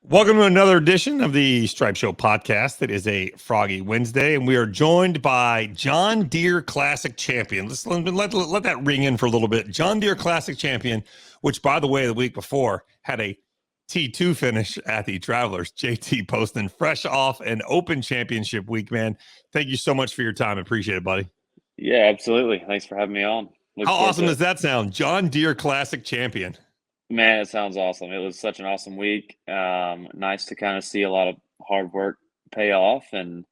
Welcome to another edition of the Stripe Show podcast. It is a Froggy Wednesday, and we are joined by John Deere Classic champion. Let that ring in for a little bit. John Deere Classic champion, which, by the way, the week before had a T2 finish at the Travelers, JT Poston, fresh off an Open Championship week, man. Thank you so much for your time. Appreciate it, buddy. Yeah, absolutely. Thanks for having me on. How awesome does that sound? John Deere Classic champion. Man, it sounds awesome. It was such an awesome week. Nice to kind of see a lot of hard work pay off. And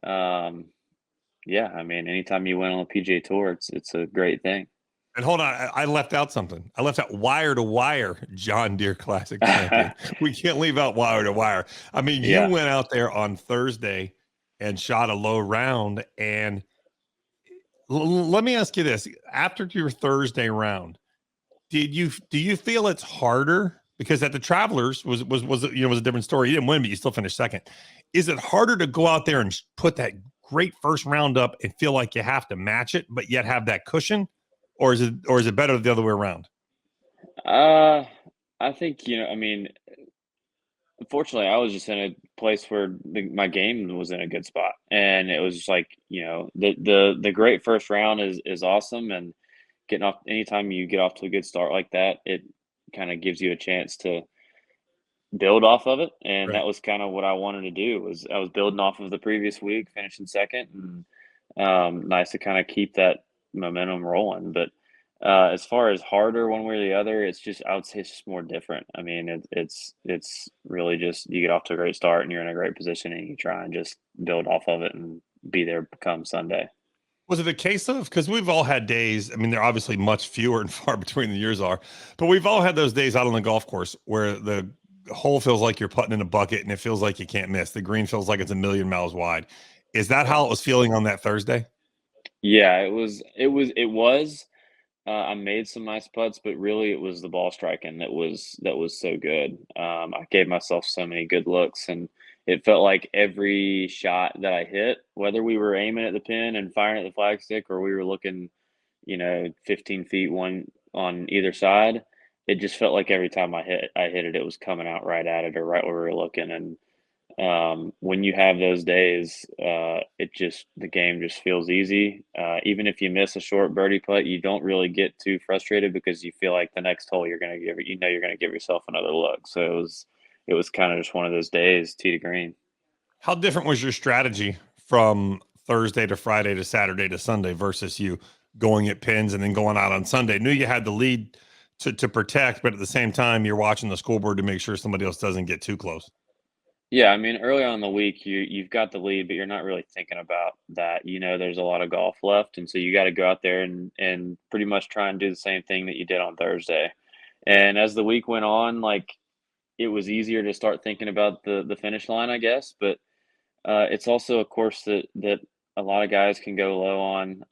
yeah, I mean, anytime you win on the PGA Tour, it's a great thing. And hold on, I left out something. I left out wire to wire John Deere Classic champion. We can't leave out wire to wire. I mean, you went out there on Thursday and shot a low round. And let me ask you this: after your Thursday round, do you feel it's harder? Because at the Travelers was a different story. You didn't win, but you still finished second. Is it harder to go out there and put that great first round up and feel like you have to match it, but yet have that cushion? Or is it better the other way around? I think, I mean, unfortunately, I was just in a place where my game was in a good spot, and it was just like, the great first round is awesome, and getting off anytime you get off to a good start like that, it kind of gives you a chance to build off of it, and that was kind of what I wanted to do. I was building off of the previous week, finishing second, and nice to kind of keep that momentum rolling. But as far as harder one way or the other, I would say it's just more different. I mean, it's really just you get off to a great start and you're in a great position and you try and just build off of it and be there come Sunday. Was it a case of, because we've all had days, I mean, they're obviously much fewer and far between the years are, but we've all had those days out on the golf course where the hole feels like you're putting in a bucket and it feels like you can't miss. The green feels like it's a million miles wide. Is that how it was feeling on that Thursday? Yeah, it was. I made some nice putts, but really it was the ball striking that was so good. I gave myself so many good looks, and it felt like every shot that I hit, whether we were aiming at the pin and firing at the flagstick, or we were looking, 15 feet one on either side, it just felt like every time I hit it, it was coming out right at it or right where we were looking. And when you have those days, the game just feels easy. Even if you miss a short birdie putt, you don't really get too frustrated because you feel like the next hole you're going to you're going to give yourself another look. So it was kind of just one of those days, tee to green. How different was your strategy from Thursday to Friday to Saturday to Sunday versus you going at pins and then going out on Sunday? Knew you had the lead to protect, but at the same time, you're watching the scoreboard to make sure somebody else doesn't get too close. Yeah, I mean, early on in the week, you've got the lead, but you're not really thinking about that. There's a lot of golf left, and so you got to go out there and pretty much try and do the same thing that you did on Thursday. And as the week went on, like it was easier to start thinking about the finish line, I guess. But it's also a course that a lot of guys can go low on.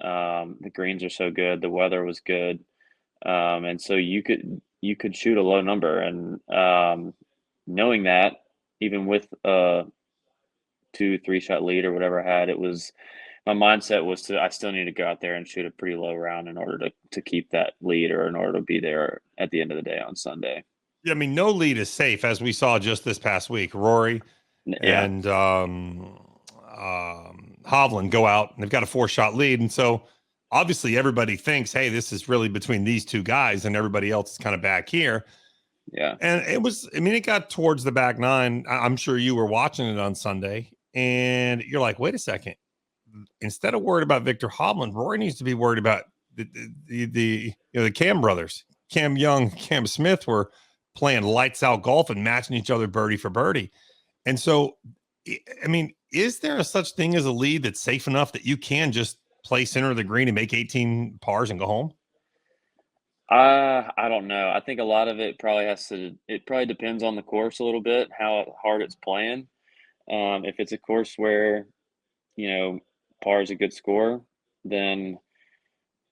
The greens are so good, the weather was good, and so you could shoot a low number. And knowing that, even with a 2-3 shot lead or whatever I had, my mindset was I still need to go out there and shoot a pretty low round in order to keep that lead or in order to be there at the end of the day on Sunday. Yeah, I mean, no lead is safe, as we saw just this past week. Rory and Hovland go out, and they've got a 4-shot lead. And so obviously everybody thinks, hey, this is really between these two guys, and everybody else is kind of back here. Yeah. And it got towards the back nine. I'm sure you were watching it on Sunday, and you're like, wait a second. Instead of worried about Victor Hovland, Rory needs to be worried about the Cam brothers. Cam Young, Cam Smith were playing lights out golf and matching each other birdie for birdie. And so, I mean, is there a such thing as a lead that's safe enough that you can just play center of the green and make 18 pars and go home? I don't know. I think a lot of it probably depends on the course a little bit, how hard it's playing. If it's a course where, par is a good score, then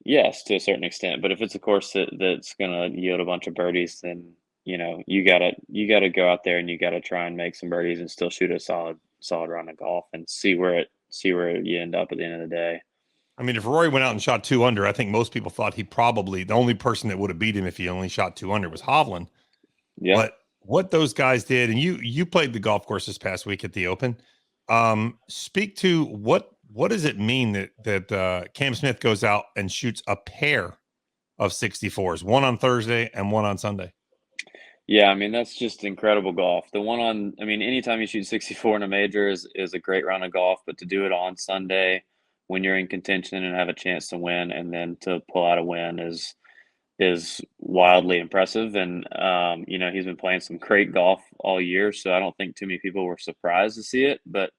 yes, to a certain extent. But if it's a course that's gonna yield a bunch of birdies, then you gotta go out there and you gotta try and make some birdies and still shoot a solid round of golf and see where you end up at the end of the day. I mean, if Rory went out and shot 2 under, I think most people thought the only person that would have beat him if he only shot 2 under was Hovland. Yeah. But what those guys did, and you played the golf course this past week at the Open. Speak to what does it mean that Cam Smith goes out and shoots a pair of 64s, one on Thursday and one on Sunday? Yeah, I mean, that's just incredible golf. I mean, anytime you shoot 64 in a major is a great round of golf, but to do it on Sunday when you're in contention and have a chance to win, and then to pull out a win is wildly impressive. And he's been playing some great golf all year, so I don't think too many people were surprised to see it. But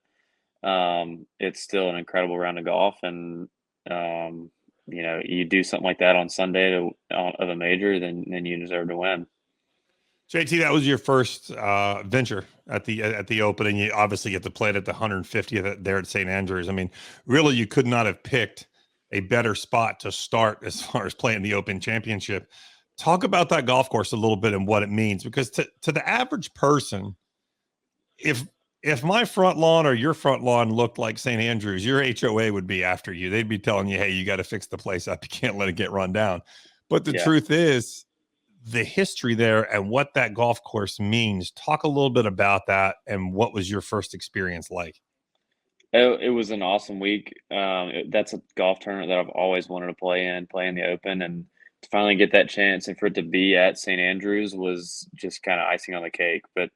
it's still an incredible round of golf, and you do something like that on Sunday of a major, then you deserve to win. JT, that was your first venture at the Open, and you obviously get to play it at the 150th there at St. Andrews. I mean, really, you could not have picked a better spot to start as far as playing the Open Championship. Talk about that golf course a little bit and what it means, because to the average person, if my front lawn or your front lawn looked like St. Andrews, your HOA would be after you. They'd be telling you, hey, you got to fix the place up. You can't let it get run down. But the truth is, the history there and what that golf course means. Talk a little bit about that, and what was your first experience like? It was an awesome week. That's a golf tournament that I've always wanted to play in the Open, and to finally get that chance and for it to be at St. Andrews was just kind of icing on the cake. But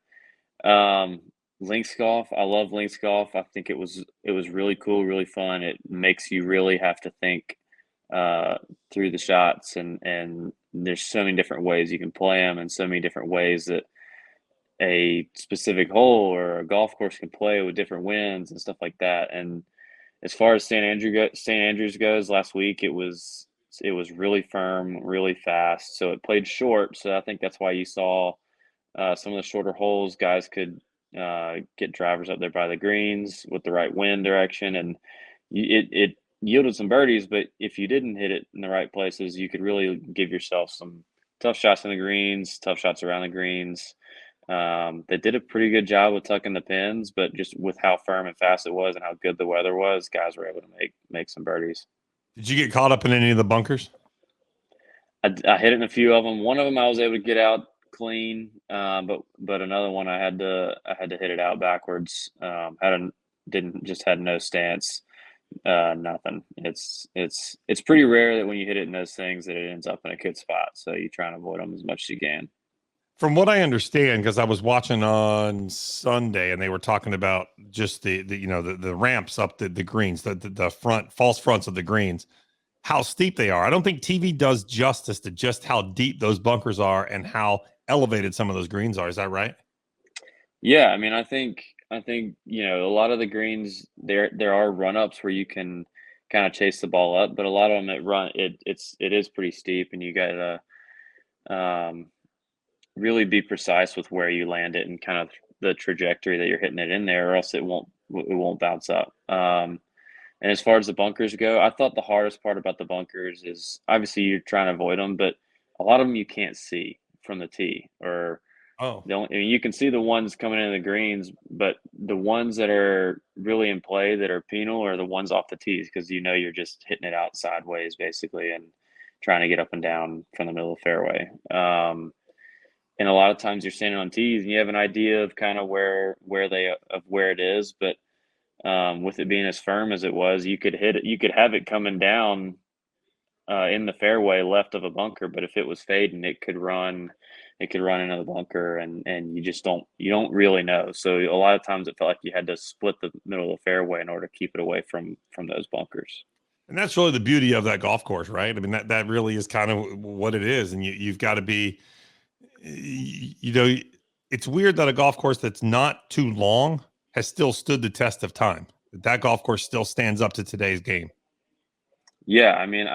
links golf, I love links golf. I think it was really cool, really fun. It makes you really have to think through the shots, and there's so many different ways you can play them, and so many different ways that a specific hole or a golf course can play with different winds and stuff like that. And as far as St. Andrews goes, last week it was really firm, really fast. So it played short. So I think that's why you saw some of the shorter holes. Guys could get drivers up there by the greens with the right wind direction, and it yielded some birdies. But if you didn't hit it in the right places, you could really give yourself some tough shots in the greens, tough shots around the greens. They did a pretty good job with tucking the pins, but just with how firm and fast it was and how good the weather was, guys were able to make some birdies. Did you get caught up in any of the bunkers? I hit it in a few of them. One of them I was able to get out clean, but another one I had to hit it out backwards. Had no stance, nothing. It's pretty rare that when you hit it in those things that it ends up in a good spot. So you try and avoid them as much as you can. From what I understand, because I was watching on Sunday and they were talking about just the ramps up the greens, the front false fronts of the greens, how steep they are. I don't think TV does justice to just how deep those bunkers are and how elevated some of those greens are. Is that right? Yeah, I mean, I think a lot of the greens there are run ups where you can kind of chase the ball up, but a lot of them it is pretty steep, and you gotta um, really be precise with where you land it and kind of the trajectory that you're hitting it in there, or else it won't bounce up. And as far as the bunkers go, I thought the hardest part about the bunkers is obviously you're trying to avoid them, but a lot of them you can't see from the tee, or Oh, I mean, you can see the ones coming in the greens, but the ones that are really in play that are penal are the ones off the tees, because you're just hitting it out sideways basically and trying to get up and down from the middle of the fairway. And a lot of times you're standing on tees and you have an idea of kind of where it is, but with it being as firm as it was, you could hit it. You could have it coming down in the fairway left of a bunker, but if it was fading, it could run into the bunker, and you don't really know. So a lot of times it felt like you had to split the middle of the fairway in order to keep it away from those bunkers. and that's really the beauty of that golf course, right? I mean, that really is kind of what it is, and you've got to be, you know, it's weird that a golf course that's not too long has still stood the test of time. That golf course still stands up to today's game. Yeah, I mean,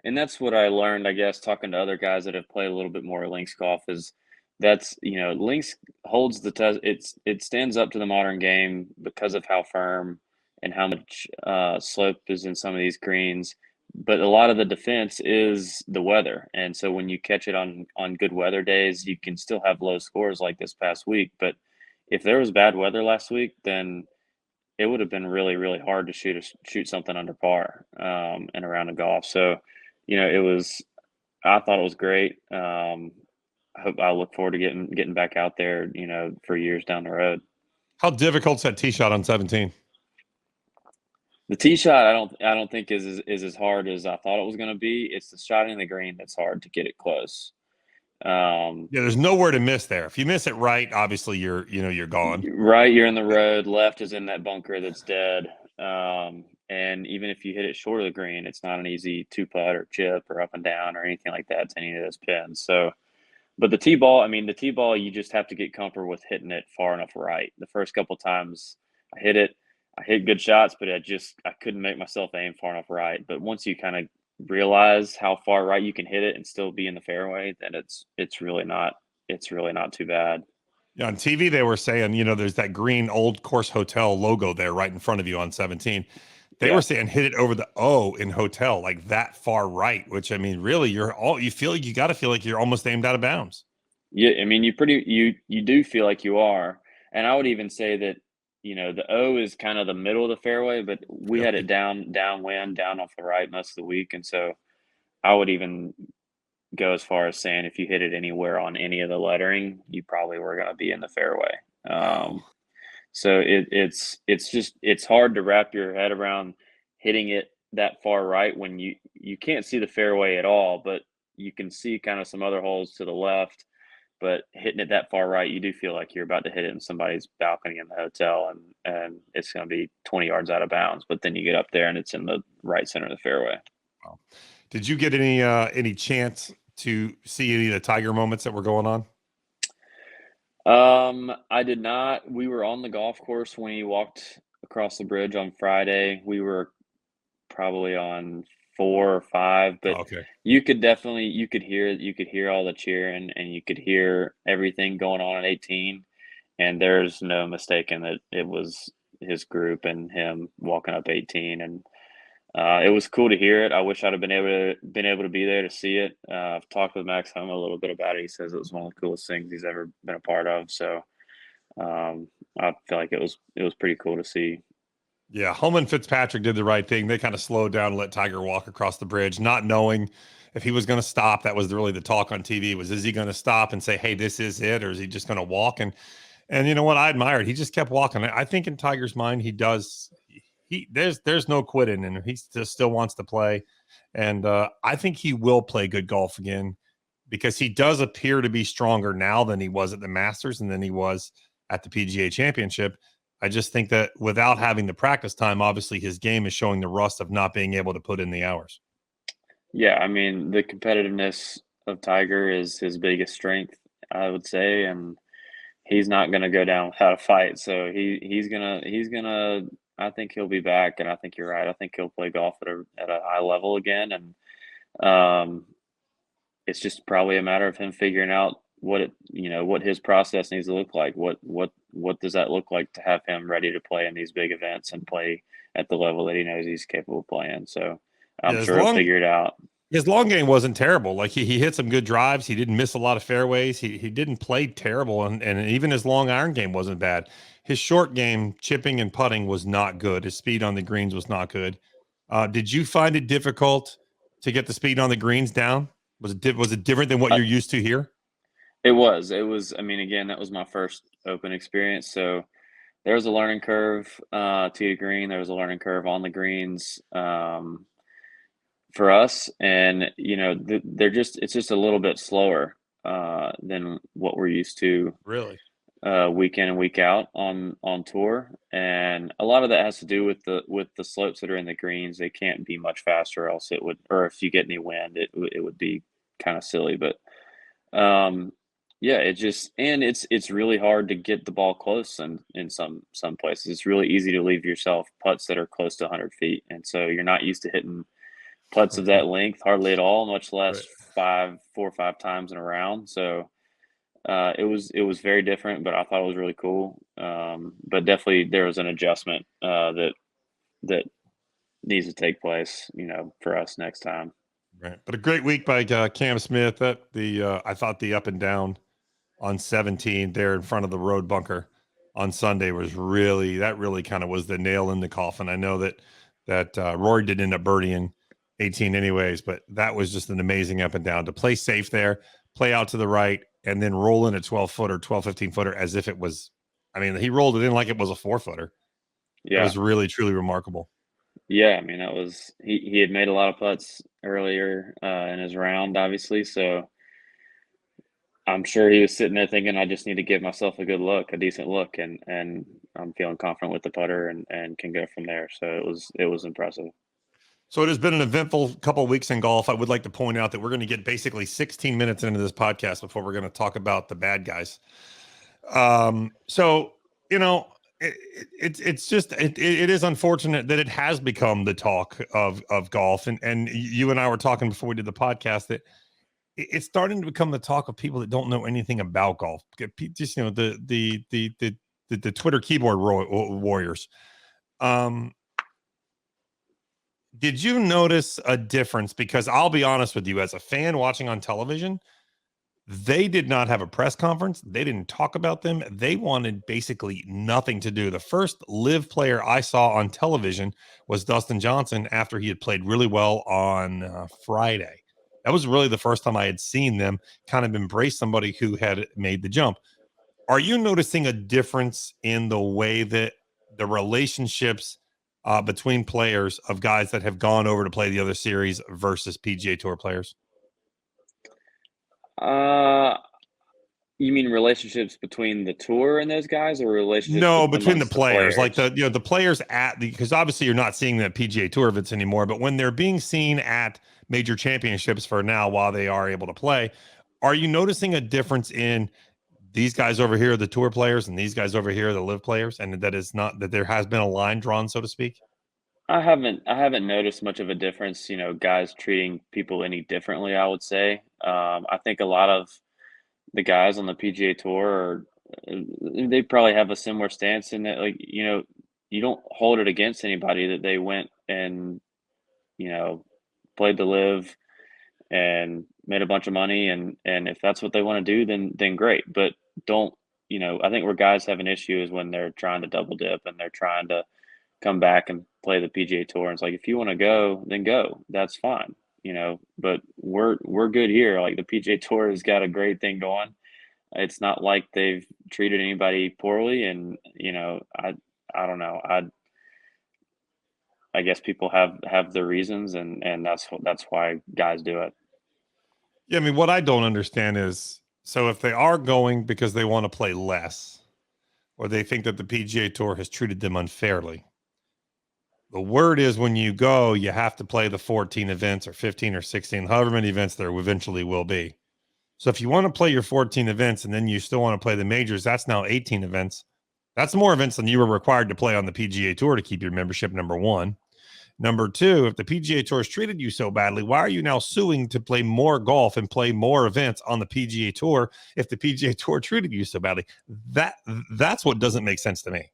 and that's what I learned, I guess, talking to other guys that have played a little bit more links golf is links holds the test. It stands up to the modern game because of how firm and how much slope is in some of these greens. But a lot of the defense is the weather, and so when you catch it on good weather days, you can still have low scores like this past week. But if there was bad weather last week, then it would have been really, really hard to shoot something under par in a round of golf. So, it was. I thought it was great. I look forward to getting back out there, for years down the road. How difficult's that tee shot on 17? The tee shot, I don't think is as hard as I thought it was going to be. It's the shot in the green that's hard to get it close. Yeah, there's nowhere to miss there. If you miss it right, obviously you're gone. Right, you're in the road. Left is in that bunker that's dead. And even if you hit it short of the green, it's not an easy two putt or chip or up and down or anything like that to any of those pins. So, but the tee ball, you just have to get comfortable with hitting it far enough right. The first couple times I hit good shots, but I couldn't make myself aim far enough right. But once you kind of realize how far right you can hit it and still be in the fairway, then it's really not too bad. Yeah, on TV they were saying, there's that green Old Course Hotel logo there right in front of you on 17. They were saying hit it over the O in hotel, like that far right, which really you got to feel like you're almost aimed out of bounds. Yeah, you do feel like you are. And I would even say that, the O is kind of the middle of the fairway, but we had it downwind, down off the right most of the week. And so I would even go as far as saying if you hit it anywhere on any of the lettering, you probably were going to be in the fairway. So it's hard to wrap your head around hitting it that far right when you can't see the fairway at all, but you can see kind of some other holes to the left. But hitting it that far right, you do feel like you're about to hit it in somebody's balcony in the hotel, and it's going to be 20 yards out of bounds. But then you get up there and it's in the right center of the fairway. Wow. Did you get any chance to see any of the Tiger moments that were going on? I did not. We were on the golf course when he walked across the bridge on Friday. We were probably on 4 or 5, but okay. you could hear all the cheering, and you could hear everything going on at 18. And there's no mistaking that it was his group and him walking up 18. And it was cool to hear it. I wish I'd have been able to be there to see it. I've talked with Max Homa a little bit about it. He says it was one of the coolest things he's ever been a part of. So I feel like it was pretty cool to see. Yeah, Homa and Fitzpatrick did the right thing. They kind of slowed down and let Tiger walk across the bridge, not knowing if he was going to stop. That was really the talk on TV was, is he going to stop and say, hey, this is it, or is he just going to walk? And you know what? I admired. He just kept walking. I think in Tiger's mind, there's no quitting, and he just still wants to play. And I think he will play good golf again because he does appear to be stronger now than he was at the Masters and than he was at the PGA Championship. I just think that without having the practice time, obviously his game is showing the rust of not being able to put in the hours. Yeah, the competitiveness of Tiger is his biggest strength, I would say, and he's not going to go down without a fight. So he's gonna. I think he'll be back, and I think you're right. I think he'll play golf at a high level again, and it's just probably a matter of him figuring out what his process needs to look like. What does that look like to have him ready to play in these big events and play at the level that he knows he's capable of playing? So I'm sure he'll figure it out. His long game wasn't terrible. Like he hit some good drives. He didn't miss a lot of fairways. He didn't play terrible, and even his long iron game wasn't bad. His short game, chipping and putting, was not good. His speed on the greens was not good. Did you find it difficult to get the speed on the greens down? Was it different than what you're used to here? It was. Again, that was my first Open experience, so there was a learning curve to the green. There was a learning curve on the greens for us, and it's just a little bit slower than what we're used to. Really? Week in and week out on tour, and a lot of that has to do with the slopes that are in the greens. They can't be much faster, or else or if you get any wind, it would be kind of silly. But yeah, it's really hard to get the ball close, and in some places it's really easy to leave yourself putts that are close to 100 feet, and so you're not used to hitting putts of that length hardly at all, much less 4 or 5 times in a round. So it was very different, but I thought it was really cool. But definitely there was an adjustment that needs to take place, for us next time. Right. But a great week by Cam Smith. I thought the up and down on 17 there in front of the road bunker on Sunday was really kind of was the nail in the coffin. I know that Rory did end up birdieing 18 anyways, but that was just an amazing up and down to play safe there, play out to the right, and then roll in a 12-footer, 12, 15-footer as if it was, I mean, he rolled it in like it was a 4-footer. It was really, truly remarkable. Yeah, I mean, that was he had made a lot of putts earlier in his round, obviously. So I'm sure he was sitting there thinking, I just need to give myself a good look, a decent look, and I'm feeling confident with the putter and can go from there. So it was impressive. So it has been an eventful couple of weeks in golf. I would like to point out that we're going to get basically 16 minutes into this podcast before we're going to talk about the bad guys. So you know, it's just it is unfortunate that it has become the talk of golf, and you and I were talking before we did the podcast that it's starting to become the talk of people that don't know anything about golf. Just the Twitter keyboard warriors. Did you notice a difference? Because I'll be honest with you, as a fan watching on television, they did not have a press conference. They didn't talk about them. They wanted basically nothing to do. The first LIV player I saw on television was Dustin Johnson after he had played really well on Friday. That was really the first time I had seen them kind of embrace somebody who had made the jump. Are you noticing a difference in the way that the relationships between players of guys that have gone over to play the other series versus PGA Tour players? You mean relationships between the tour and those guys, or relationships No, between the amongst the players, like players? the players because obviously you're not seeing the PGA Tour events anymore, but when they're being seen at major championships for now while they are able to play, are you noticing a difference in these guys over here, the tour players, and these guys over here, the LIV players, and that is not that there has been a line drawn, so to speak? I haven't noticed much of a difference, guys treating people any differently, I would say. I think a lot of the guys on the PGA Tour they probably have a similar stance in that, like, you don't hold it against anybody that they went and, you know, played to live and made a bunch of money, and if that's what they want to do, then great. But don't, I think where guys have an issue is when they're trying to double dip and they're trying to come back and play the PGA Tour. And it's like, if you want to go, then go. That's fine, But we're good here. Like, the PGA Tour has got a great thing going. It's not like they've treated anybody poorly, and I don't know. I guess people have their reasons, and that's why guys do it. Yeah, I mean, what I don't understand is, so if they are going because they want to play less, or they think that the PGA Tour has treated them unfairly, the word is when you go, you have to play the 14 events or 15 or 16, however many events there eventually will be. So if you want to play your 14 events and then you still want to play the majors, that's now 18 events. That's more events than you were required to play on the PGA Tour to keep your membership, number one. Number two, if the PGA Tour has treated you so badly, why are you now suing to play more golf and play more events on the PGA Tour if the PGA Tour treated you so badly? That's what doesn't make sense to me.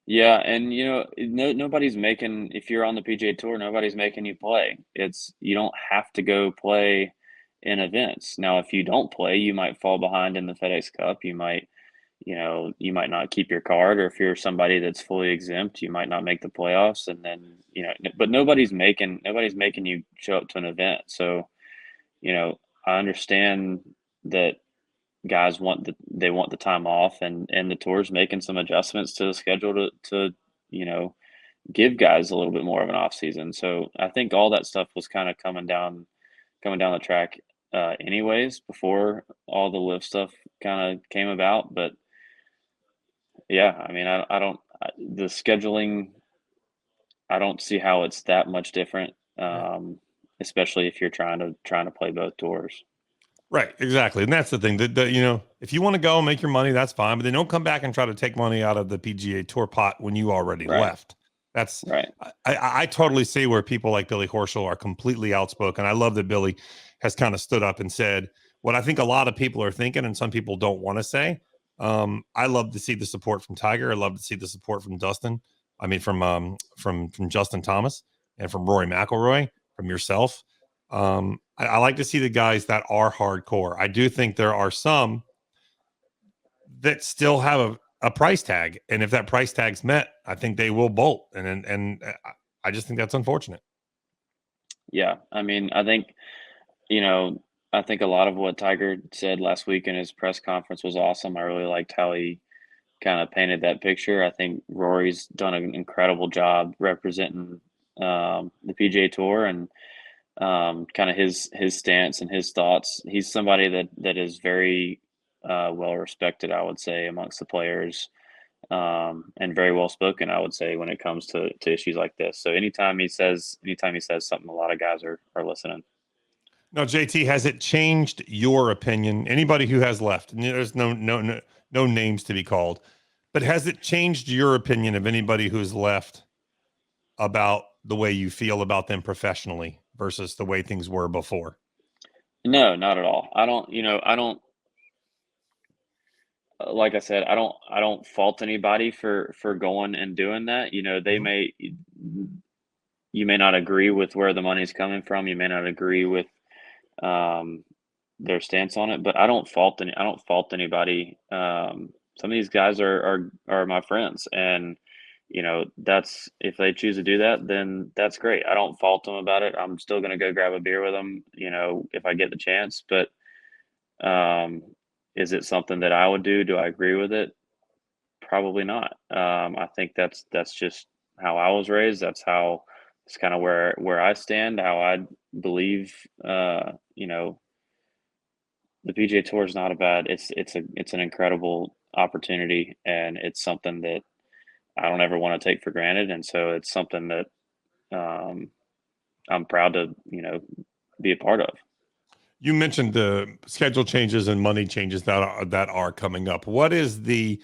Yeah, and nobody's making if you're on the PGA Tour, nobody's making you play. You don't have to go play in events. Now, if you don't play, you might fall behind in the FedEx Cup. You might not keep your card, or if you're somebody that's fully exempt, you might not make the playoffs, and then but nobody's making you show up to an event. So, I understand that guys they want the time off, and the tour's making some adjustments to the schedule to give guys a little bit more of an off season. So I think all that stuff was kind of coming down the track anyways, before all the live stuff kind of came about. But yeah, I mean, I don't the scheduling, I don't see how it's that much different, Right. especially if you're trying to play both tours. Right, exactly. And that's the thing that, if you want to go and make your money, that's fine. But then don't come back and try to take money out of the PGA Tour pot when you already Right, left. That's right. I totally see where people like Billy Horschel are completely outspoken. I love that Billy has kind of stood up and said what I think a lot of people are thinking, and some people don't want to say. I love to see the support from Tiger. I love to see the support from Dustin. I mean, from Justin Thomas and from Rory McIlroy, from yourself. I like to see the guys that are hardcore. I do think there are some that still have a price tag, and if that price tag's met, I think they will bolt. I just think that's unfortunate. Yeah, I mean, I think you know I think a lot of what Tiger said last week in his press conference was awesome. I really liked how he kind of painted that picture. I think Rory's done an incredible job representing the PGA Tour and kind of his stance and his thoughts. He's somebody that is very well respected, I would say, amongst the players, and very well spoken, I would say, when it comes to issues like this. So anytime he says something, a lot of guys are listening. Now, JT, has it changed your opinion? Anybody who has left, and there's no names to be called, but has it changed your opinion of anybody who's left about the way you feel about them professionally versus the way things were before? No, not at all. Like I said, I don't fault anybody for going and doing that. Mhm. You may not agree with where the money's coming from. You may not agree with um, their stance on it, but I don't fault anybody. Some of these guys are my friends, and that's if they choose to do that, then that's great. I don't fault them about it. I'm still gonna go grab a beer with them, if I get the chance. But um, is it something that I would do? Do I agree with it? Probably not. I think that's just how I was raised. It's kind of where I stand, how I believe. The PGA Tour is not a bad. It's an incredible opportunity, and it's something that I don't ever want to take for granted. And so it's something that um, I'm proud to be a part of. You mentioned the schedule changes and money changes that are coming up. What is the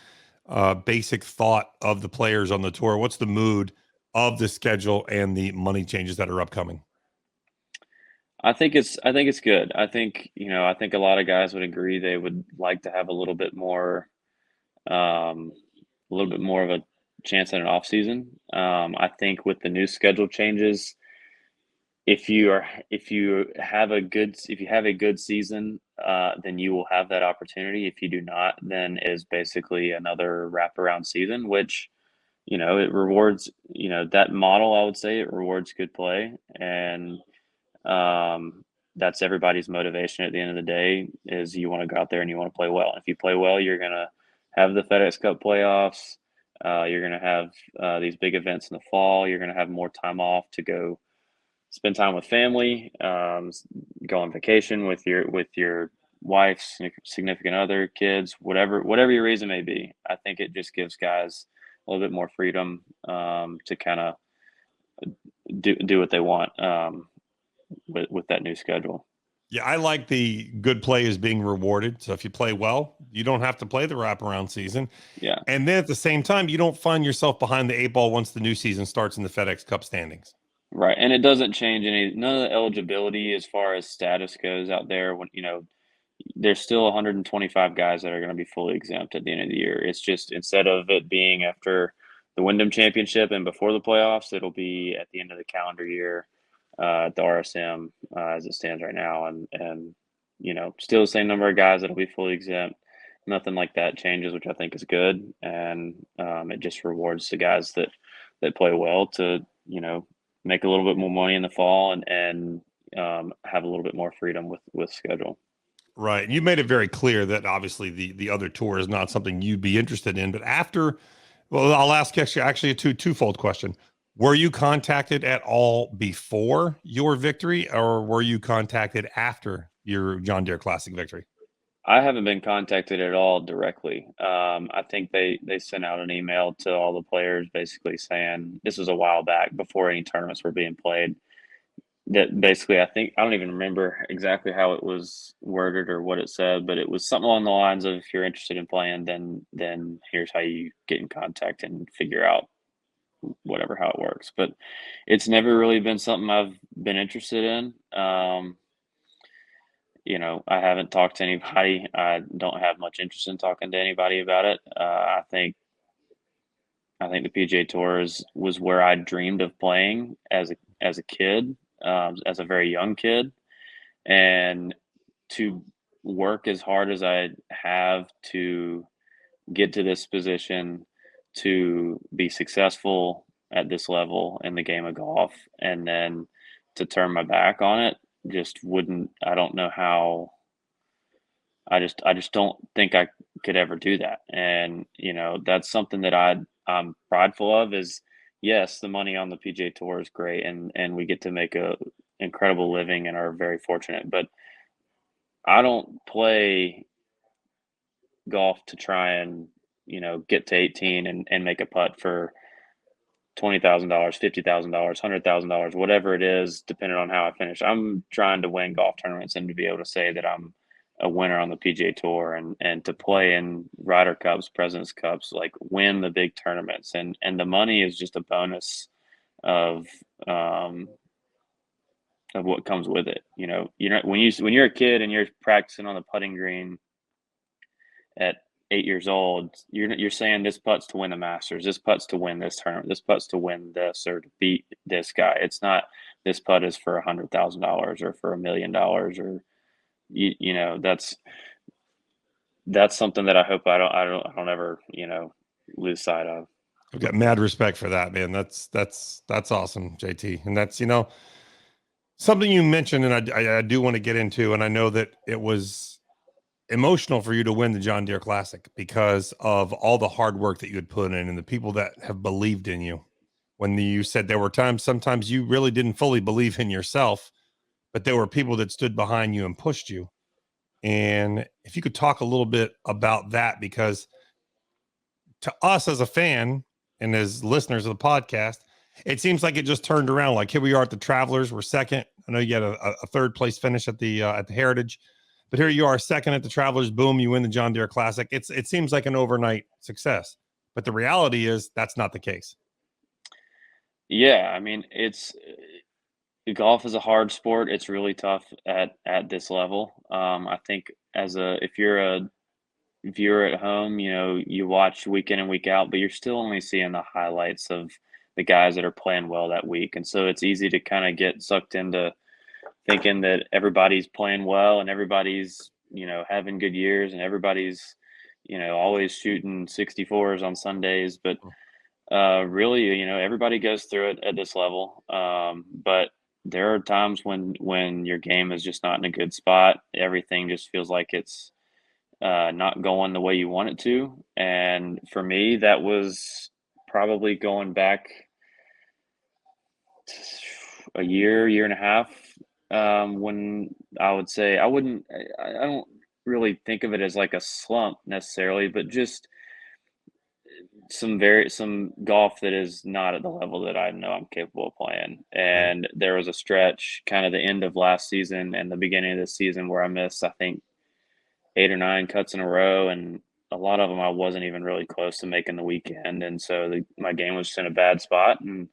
basic thought of the players on the tour? What's the mood of the schedule and the money changes that are upcoming? I think it's good. I think a lot of guys would agree they would like to have um, a little bit more of a chance at an off season. I think with the new schedule changes, if you have a good season, then you will have that opportunity. If you do not, then it is basically another wraparound season, which it rewards that model. I would say it rewards good play, and that's everybody's motivation at the end of the day. Is you want to go out there and you want to play well. If you play well, you're gonna have the FedEx Cup playoffs. You're gonna have these big events in the fall. You're gonna have more time off to go spend time with family, go on vacation with your wife's significant other, kids, whatever your reason may be. I think it just gives guys a little bit more freedom to kind of do what they want with that new schedule. Yeah, I like the good play is being rewarded. So if you play well, you don't have to play the wraparound season. Yeah, And then at the same time, you don't find yourself behind the eight ball once the new season starts in the FedEx Cup standings. right. And it doesn't change none of the eligibility as far as status goes out there. When there's still 125 guys that are going to be fully exempt at the end of the year. It's just instead of it being after the Wyndham Championship and before the playoffs, it'll be at the end of the calendar year at the RSM as it stands right now, and still the same number of guys that'll be fully exempt. Nothing like that changes, which I think is good, and it just rewards the guys that play well to make a little bit more money in the fall and have a little bit more freedom with schedule. Right. And you made it very clear that obviously the other tour is not something you'd be interested in. But after, well, I'll ask actually a twofold question. Were you contacted at all before your victory, or were you contacted after your John Deere Classic victory? I haven't been contacted at all directly. I think they sent out an email to all the players basically saying this was a while back before any tournaments were being played. That basically, I think I don't even remember exactly how it was worded or what it said, but it was something along the lines of if you're interested in playing, then here's how you get in contact and figure out whatever how it works. But it's never really been something I've been interested in. I haven't talked to anybody. I don't have much interest in talking to anybody about it. I think the PGA Tour was where I dreamed of playing as a kid, as a very young kid, and to work as hard as I have to get to this position, to be successful at this level in the game of golf, and then to turn my back on it. just wouldn't. I don't know how. I just don't think I could ever do that. And that's something that I'm prideful of. Is yes, the money on the PGA Tour is great, and we get to make a incredible living and are very fortunate. But I don't play golf to try and get to 18 and make a putt for $20,000, $50,000, $100,000, whatever it is, depending on how I finish. I'm trying to win golf tournaments and to be able to say that I'm a winner on the PGA Tour, and to play in Ryder Cups, Presidents Cups, like win the big tournaments, and the money is just a bonus of um, of what comes with it. When you're a kid and you're practicing on the putting green at 8 years old, you're saying this putt's to win the Masters, this putt's to win this tournament, this putt's to win this or to beat this guy. It's not this putt is for $100,000 or for $1,000,000 or that's something that I hope I don't ever lose sight of. I've got mad respect for that, man. That's awesome, JT, and that's something you mentioned, and I do want to get into, and I know that it was emotional for you to win the John Deere Classic because of all the hard work that you had put in and the people that have believed in you. When you said there were times, sometimes you really didn't fully believe in yourself, but there were people that stood behind you and pushed you. And if you could talk a little bit about that, because to us as a fan and as listeners of the podcast, it seems like it just turned around. Like here we are at the Travelers, we're second. I know you had a third place finish at the Heritage, but here you are second at the Travelers. Boom, you win the John Deere Classic. It seems like an overnight success, but the reality is that's not the case. Yeah, I mean, golf is a hard sport. It's really tough at this level. I think if you're a viewer at home, you watch week in and week out, but you're still only seeing the highlights of the guys that are playing well that week. And so it's easy to kind of get sucked into thinking that everybody's playing well and everybody's, having good years and everybody's, always shooting 64s on Sundays. But really, everybody goes through it at this level. But there are times when your game is just not in a good spot. Everything just feels like it's not going the way you want it to. And for me, that was probably going back a year and a half, when I would say I don't really think of it as like a slump necessarily, but just some golf that is not at the level that I know I'm capable of playing. Right. And there was a stretch, kind of the end of last season and the beginning of this season, where I missed, I think, 8 or 9 cuts in a row, and a lot of them I wasn't even really close to making the weekend, and so my game was just in a bad spot. And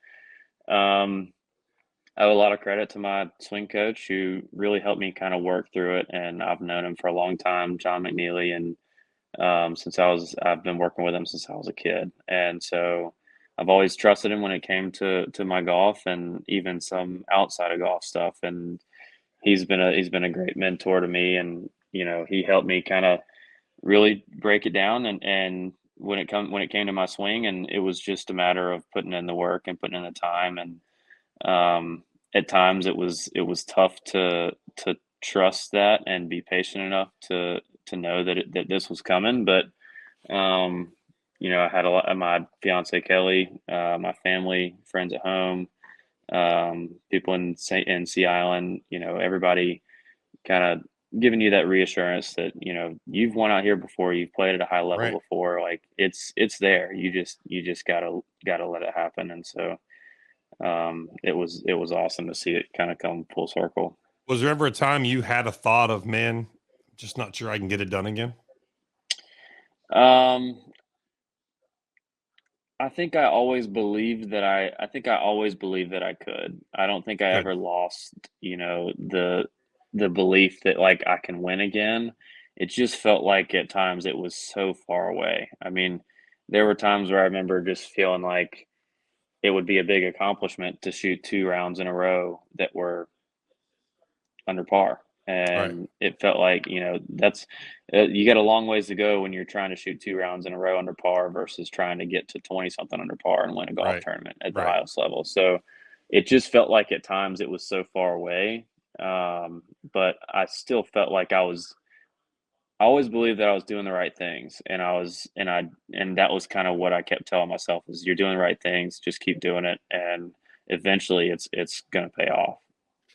I have a lot of credit to my swing coach who really helped me kind of work through it, and I've known him for a long time, John McNeely, and I've been working with him since I was a kid, and so I've always trusted him when it came to my golf and even some outside of golf stuff. And he's been a great mentor to me, and he helped me kind of really break it down. And when it came to my swing, and it was just a matter of putting in the work and putting in the time. And at times it was tough to trust that and be patient enough to know that this was coming. But I had a lot of my fiance Kelly, my family, friends at home, people in Sea Island, everybody kind of giving you that reassurance that you've won out here before, you've played at a high level Right. before, like it's there. You just gotta let it happen. And so it was awesome to see it kind of come full circle. Was there ever a time you had a thought of, man, just not sure I can get it done again? Um, I think I always believed that I could. I don't think I Good. ever lost, the belief that like I can win again. It just felt like at times it was so far away. I mean, there were times where I remember just feeling like it would be a big accomplishment to shoot 2 rounds in a row that were under par. Right. And it felt like, that's you got a long ways to go when you're trying to shoot 2 rounds in a row under par versus trying to get to 20 something under par and win a golf Right. tournament at the Right. highest level. So it just felt like at times it was so far away. But I still felt like I always believed that I was doing the right things, and that was kind of what I kept telling myself is you're doing the right things, just keep doing it, and eventually it's gonna pay off.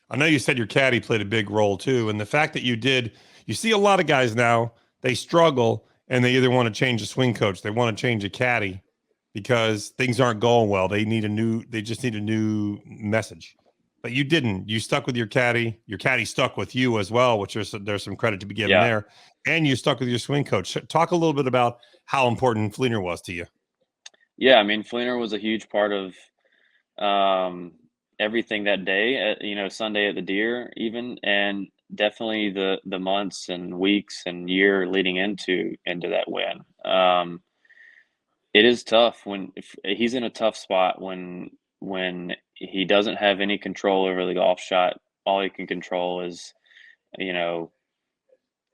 I know you said your caddy played a big role too, and the fact that you see a lot of guys now, they struggle and they either want to change a swing coach, they want to change a caddy because things aren't going well. They just need a new message. But you didn't. You stuck with your caddy. Your caddy stuck with you as well, which there's some credit to be given Yeah. there. And you stuck with your swing coach. Talk a little bit about how important Fleener was to you. Yeah, I mean, Fleener was a huge part of um, everything that day. Sunday at the Deer, even, and definitely the months and weeks and year leading into that win. It is tough when if he's in a tough spot when he doesn't have any control over the golf shot. All he can control is you know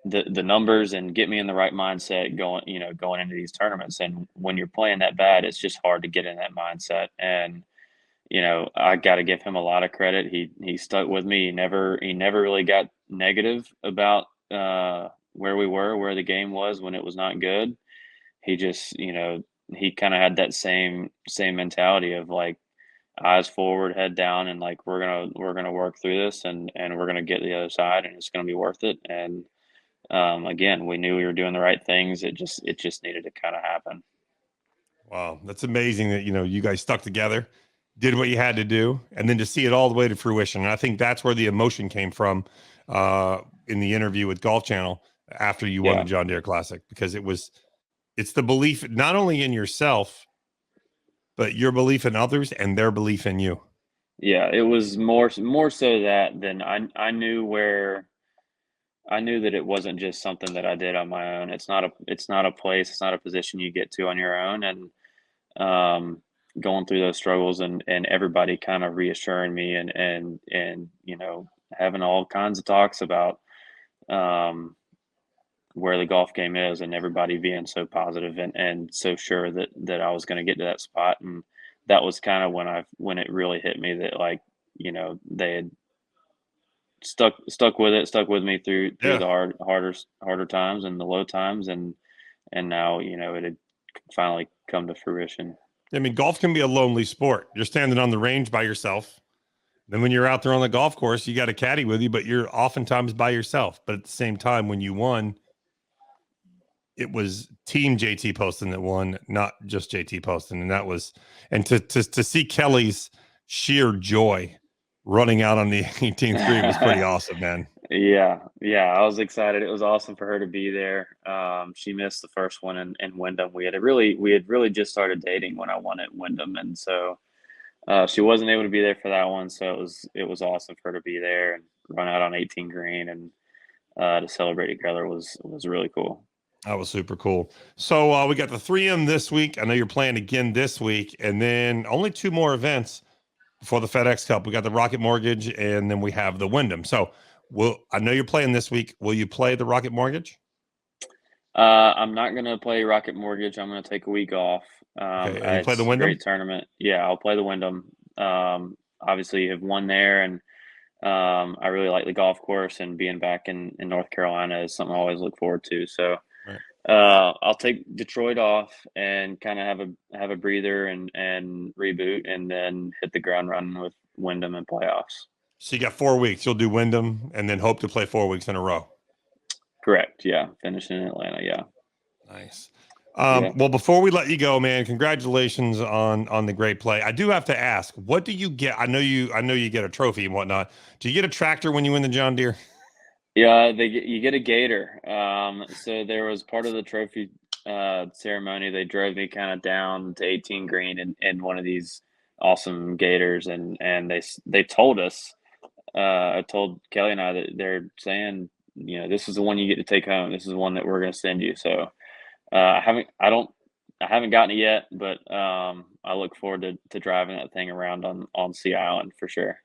the numbers and get me in the right mindset going into these tournaments. And when you're playing that bad, it's just hard to get in that mindset. And I got to give him a lot of credit. He stuck with me. He never really got negative about where we were, where the game was when it was not good. He just, he kind of had that same mentality of like eyes forward, head down, and like we're gonna work through this, and we're gonna get to the other side, and it's gonna be worth it. And again, we knew we were doing the right things. It just needed to kind of happen. Wow, that's amazing that you guys stuck together, did what you had to do, and then to see it all the way to fruition. And I think that's where the emotion came from in the interview with Golf Channel after you won the Yeah, John Deere Classic, because it's the belief not only in yourself, but your belief in others and their belief in you. yeah. It was more so that than I knew that it wasn't just something that I did on my own. It's not a place, it's not a position you get to on your own. And going through those struggles and everybody kind of reassuring me and having all kinds of talks about um, where the golf game is, and everybody being so positive and so sure that I was going to get to that spot. And that was kind of when it really hit me that like they had stuck with me through Yeah. the harder times and the low times, and now it had finally come to fruition. I mean, golf can be a lonely sport. You're standing on the range by yourself. Then when you're out there on the golf course, you got a caddy with you, but you're oftentimes by yourself. But at the same time, when you won, it was Team JT Poston that won, not just JT Poston. And that was, and to see Kelly's sheer joy running out on the 18th green was pretty awesome, man. Yeah, yeah, I was excited. It was awesome for her to be there. She missed the first one in Wyndham. We had really just started dating when I won at Wyndham, and so she wasn't able to be there for that one. So it was awesome for her to be there and run out on 18 green, and to celebrate together was really cool. That was super cool. So we got the 3M this week. I know you're playing again this week, and then only two more events before the FedEx Cup. We got the Rocket Mortgage, and then we have the Wyndham. So I know you're playing this week. Will you play the Rocket Mortgage? I'm not gonna play Rocket Mortgage. I'm gonna take a week off. Okay, and you play the It's a Wyndham? great tournament. Yeah, I'll play the Wyndham. Obviously, have won there, and I really like the golf course, and being back in North Carolina is something I always look forward to. So Right. I'll take Detroit off and kind of have a breather and reboot, and then hit the ground running with Wyndham and playoffs. So you got 4 weeks. You'll do Wyndham and then hope to play 4 weeks in a row. Correct. Yeah, finishing in Atlanta. Yeah. Nice. Yeah. Well, before we let you go, man, congratulations on the great play. I do have to ask, what do you get? I know you get a trophy and whatnot. Do you get a tractor when you win the John Deere? Yeah, you get a gator. So there was part of the trophy ceremony. They drove me kind of down to 18 green in one of these awesome gators, and they told us, I told Kelly and I that they're saying, this is the one you get to take home. This is the one that we're going to send you. So I haven't gotten it yet, but I look forward to driving that thing around on Sea Island for sure.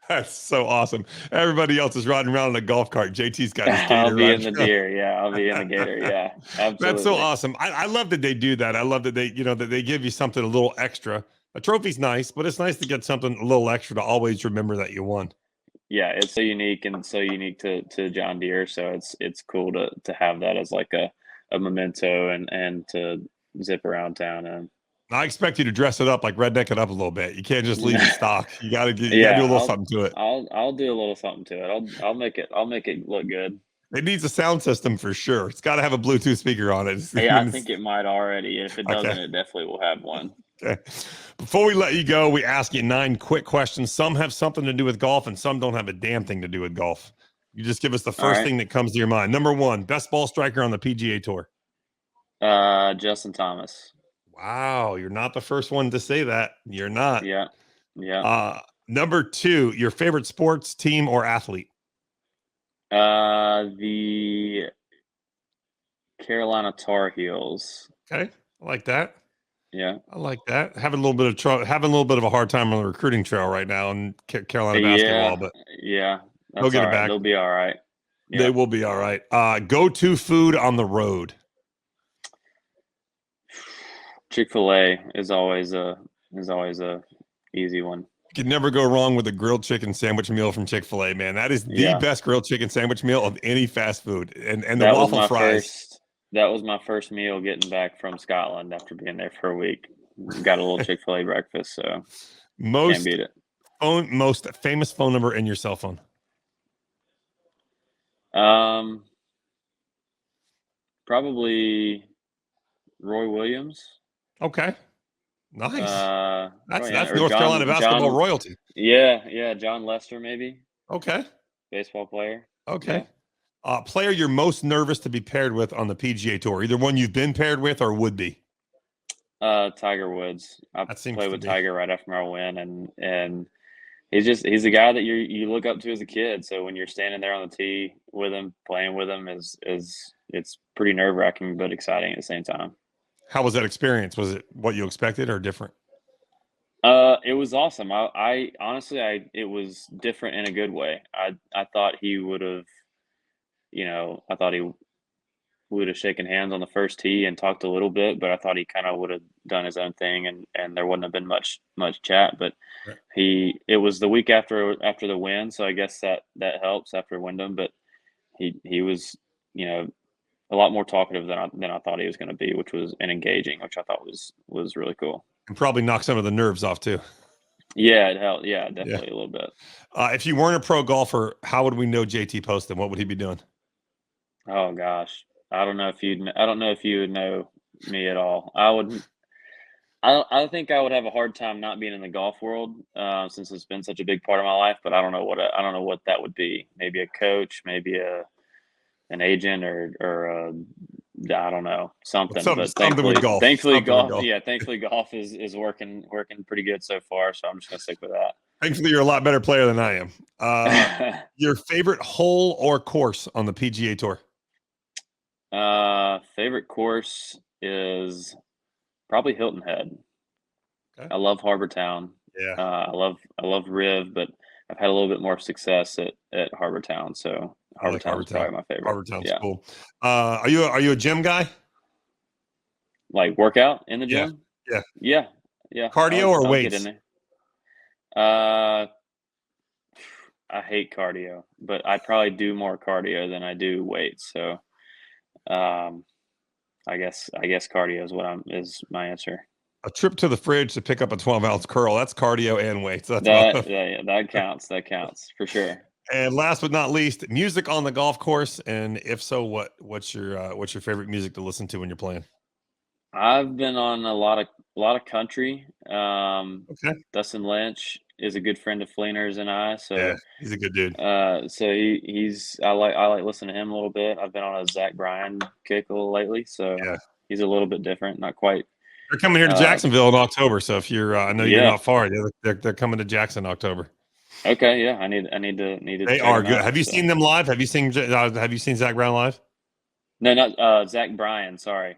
That's so awesome. Everybody else is riding around in a golf cart. JT's got his I'll gator be in riding the around. deer. Yeah, I'll be in the gator. Yeah, That's so absolutely. awesome. I love that they do that. I love that they give you something a little extra. A trophy's nice, but it's nice to get something a little extra to always remember that you won. Yeah, it's so unique and so unique to John Deere. So it's cool to have that as like a memento and to zip around town and I expect you to dress it up, like redneck it up a little bit. You can't just leave it stock. You gotta do a yeah, little something to it. I'll do a little something to it. I'll make it look good. It needs a sound system for sure. It's got to have a Bluetooth speaker on it. Yeah, I think it might already. If it Okay. doesn't, it definitely will have one. Okay. Before we let you go, we ask you 9 quick questions. Some have something to do with golf, and some don't have a damn thing to do with golf. You just give us the first thing that comes to your mind. Number 1, best ball striker on the PGA Tour. Justin Thomas. Wow, you're not the first one to say that. You're not. Yeah, yeah. Number 2, your favorite sports team or athlete. The Carolina Tar Heels. Okay, I like that. Yeah, I like that. Having a little bit of a hard time on the recruiting trail right now in Carolina basketball, but yeah, they'll get it back. They'll be all right. Yeah. They will be all right. Go-to food on the road. Chick-fil-A is always a easy one. You can never go wrong with a grilled chicken sandwich meal from Chick-fil-A, man. That is the best grilled chicken sandwich meal of any fast food. And the waffle fries. That was my first meal getting back from Scotland after being there for a week. Got a little Chick-fil-A breakfast, so can't beat it. Most famous phone number in your cell phone. Probably Roy Williams. Okay. Nice. That's North Carolina basketball royalty. Yeah. John Lester, maybe. Okay. Baseball player. Okay. Yeah. Player you're most nervous to be paired with on the PGA Tour, either one you've been paired with or would be. Tiger Woods. I played with Tiger right after my win, and he's a guy that you look up to as a kid. So when you're standing there on the tee with him, playing with him, is it's pretty nerve-wracking but exciting at the same time. How was that experience? Was it what you expected or different? It was awesome. I honestly, it was different in a good way. I thought he would have, I thought he would have shaken hands on the first tee and talked a little bit, but I thought he kind of would have done his own thing and there wouldn't have been much chat. But it was the week after the win, so I guess that helps after Wyndham. But he was, a lot more talkative than I thought he was going to be, which was engaging, which I thought was really cool. And probably knock some of the nerves off too. Yeah, it helped. Yeah, definitely a little bit. If you weren't a pro golfer, how would we know JT Poston? What would he be doing? Oh gosh, I don't know if you would know me at all. I think I would have a hard time not being in the golf world since it's been such a big part of my life. But I don't know what that would be. Maybe a coach, maybe an agent, or I don't know, something. But thankfully, golf. Golf. Yeah, thankfully golf is working pretty good so far. So I'm just gonna stick with that. Thankfully, you're a lot better player than I am. Your favorite hole or course on the PGA Tour? Favorite course is probably Hilton Head. Okay. I love Harbor Town. Yeah. I love Riv, but I've had a little bit more success at Harbor Town. So Harbor Town is probably my favorite. Harbor Town's cool. Are you a gym guy? Like workout in the gym? Yeah. Cardio or weights? Get in there. I hate cardio, but I probably do more cardio than I do weights. So, I guess cardio is my answer. A trip to the fridge to pick up a 12-ounce curl. That's cardio and weights. That counts. That counts for sure. And last but not least, music on the golf course. And if so, what's your favorite music to listen to when you're playing? I've been on a lot of country. Okay. Dustin Lynch is a good friend of Fleener's and I. So yeah, he's a good dude. So I like listening to him a little bit. I've been on a Zach Bryan kick a little lately. So he's a little bit different, not quite. They're coming here to Jacksonville in October. So if you're, I know you're not far. They're coming to Jackson in October. Okay, yeah, I need to. They are good. Have you seen them live? Have you seen Zach Brown live? No, not Zach Bryan. Sorry.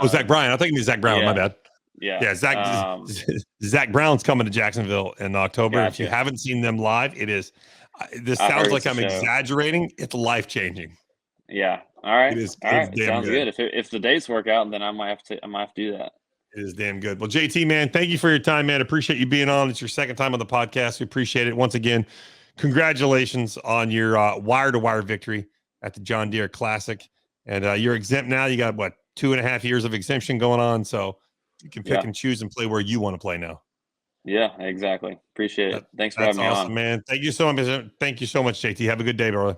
Zach Bryan. I think you mean Zach Brown. Yeah. My bad. Yeah. Zach Brown's coming to Jacksonville in October. Gotcha. If you haven't seen them live, it is. This sounds like I'm exaggerating. It's life changing. Yeah. All right. It is. All right. Sounds good. If the dates work out, then I might have to do that. It is damn good. Well, JT, man, thank you for your time, man. Appreciate you being on. It's your second time on the podcast. We appreciate it. Once again, congratulations on your wire-to-wire victory at the John Deere Classic. And you're exempt now. You got, what, 2.5 years of exemption going on, so you can pick and choose and play where you want to play now. Yeah, exactly. Appreciate it. Thanks for That's having me awesome, on. man. Thank you so much. Thank you so much, JT. Have a good day, brother.